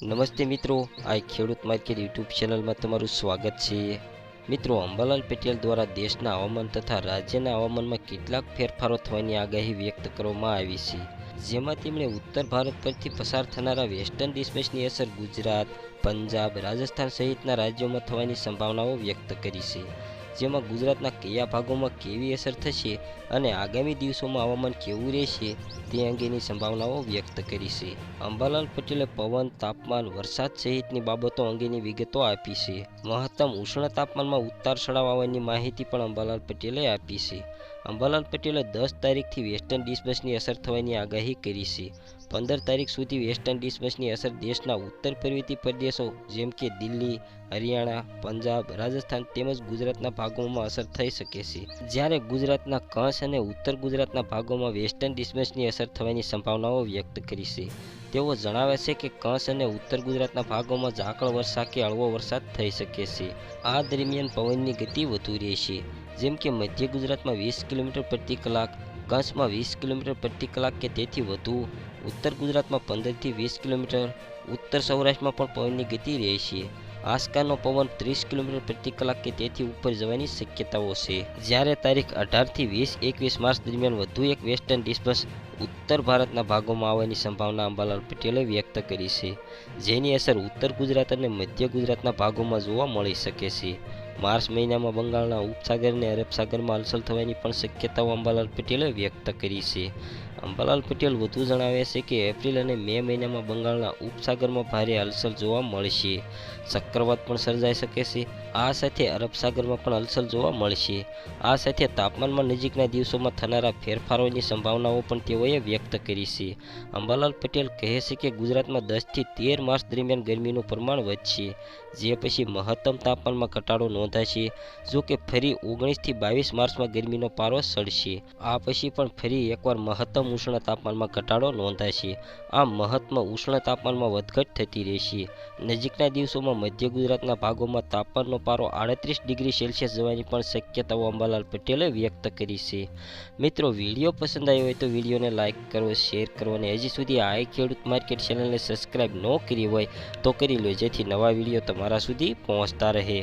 નમસ્તે મિત્રો, આ ખેડૂત માર્કેટ યુટ્યુબ ચેનલમાં તમારું સ્વાગત છે. મિત્રો, અંબાલાલ પટેલ દ્વારા દેશના હવામાન તથા રાજ્યના હવામાનમાં કેટલાક ફેરફારો થવાની આગાહી વ્યક્ત કરવામાં આવી છે. જેમાં તેમણે ઉત્તર ભારત પરથી પસાર થનારા વેસ્ટર્ન ડિસ્ટર્બન્સની અસર ગુજરાત, પંજાબ, રાજસ્થાન સહિતના રાજ્યોમાં થવાની સંભાવનાઓ વ્યક્ત કરી છે. જેમાં ગુજરાતના કયા ભાગોમાં કેવી અસર થશે અને આગામી દિવસોમાં હવામાન કેવું રહેશે તે અંગેની સંભાવનાઓ વ્યક્ત કરી છે. અંબાલાલ પટેલે પવન, તાપમાન, વરસાદ સહિતની બાબતો અંગેની વિગતો આપી છે. મહત્તમ ઉષ્ણ તાપમાનમાં ઉતાર ચઢાવ આવવાની માહિતી પણ અંબાલાલ પટેલે આપી છે. અંબાલાલ પટેલે 10 તારીખથી વેસ્ટર્ન ડિસ્ટર્બન્સની અસર થવાની આગાહી કરી છે. 15 તારીખ સુધી વેસ્ટર્ન ડિસ્ટર્બન્સની અસર દેશના ઉત્તર પૂર્વીય પ્રદેશો જેમ કે દિલ્હી, હરિયાણા, પંજાબ, રાજસ્થાન તેમજ ગુજરાતના ભાગોમાં અસર થઈ શકે છે. જ્યારે ગુજરાતના કચ્છ અને ઉત્તર ગુજરાતના ભાગોમાં વેસ્ટર્ન ડિસ્ટર્બન્સની અસર થવાની સંભાવનાઓ વ્યક્ત કરી છે. તેઓ જણાવે છે કે કચ્છ અને ઉત્તર ગુજરાતના ભાગોમાં ઝાકળ વર્ષા કે હળવો વરસાદ થઈ શકે છે. આ દરમિયાન પવનની ગતિ વધુ રહેશે. જેમ કે મધ્ય ગુજરાતમાં 20 કિલોમીટર પ્રતિ કલાક, કચ્છમાં 20 કિલોમીટર પ્રતિ કલાક કે તેથી વધુ, ઉત્તર ગુજરાતમાં 15 થી 20 કિલોમીટર, ઉત્તર સૌરાષ્ટ્રમાં પણ પવનની ગતિ રહેશે. આંચકાનો પવન 30 કિલોમીટર પ્રતિ કલાક કે તેથી ઉપર જવાની શક્યતાઓ છે. જ્યારે તારીખ 18 થી 21 માર્ચ દરમિયાન વધુ એક વેસ્ટર્ન ડિસ્ટર્બન્સ ઉત્તર ભારતના ભાગોમાં આવવાની સંભાવના અંબાલાલ પટેલે વ્યક્ત કરી છે. જેની અસર ઉત્તર ગુજરાત અને મધ્ય ગુજરાતના ભાગોમાં જોવા મળી શકે છે. માર્ચ મહિનામાં બંગાળના ઉપસાગર અને અરબ સાગરમાં હલચલ થવાની પણ શક્યતાઓ અંબાલાલ પટેલે વ્યક્ત કરી છે. અંબાલાલ પટેલ વધુ જણાવે છે કે એપ્રિલ અને મે મહિનામાં બંગાળના ઉપસાગરમાં ભારે હલચલ જોવા મળશે. ચક્રવાત પણ સર્જાઈ શકે છે. આ સાથે અરબ સાગરમાં પણ હલચલ જોવા મળશે. આ સાથે તાપમાનમાં નજીકના દિવસોમાં થનારા ફેરફારોની સંભાવનાઓ પણ તેઓએ વ્યક્ત કરી છે. અંબાલાલ પટેલ કહે છે કે ગુજરાતમાં 10 થી 13 માર્ચ દરમિયાન ગરમીનું પ્રમાણ વધશે, જે પછી મહત્તમ તાપમાનમાં ઘટાડો નોંધાશે. જો કે ફરી 19 થી 22 માર્ચમાં ગરમીનો પારો ચડશે. આ પછી પણ ફરી એકવાર મહત્તમ ઉષ્ણ તાપમાનમાં ઘટાડો નોંધાશે. આમ મહત્તમ ઉષ્ણ તાપમાનમાં વધઘટ થતી રહેશે. નજીકના દિવસોમાં મધ્ય ગુજરાતના ભાગોમાં તાપમાનનો પારો 38 ડિગ્રી સેલ્સિયસ જવાની પણ શક્યતાઓ અંબાલાલ પટેલે વ્યક્ત કરી છે. મિત્રો, વિડીયો પસંદ આવ્યો હોય તો વિડીયોને લાઇક કરો, શેર કરો અને હજી સુધી આ ખેડૂત માર્કેટ ચેનલને સબસ્ક્રાઈબ ન કરી હોય તો કરી લો, જેથી નવા વિડીયો તમારા સુધી પહોંચતા રહે.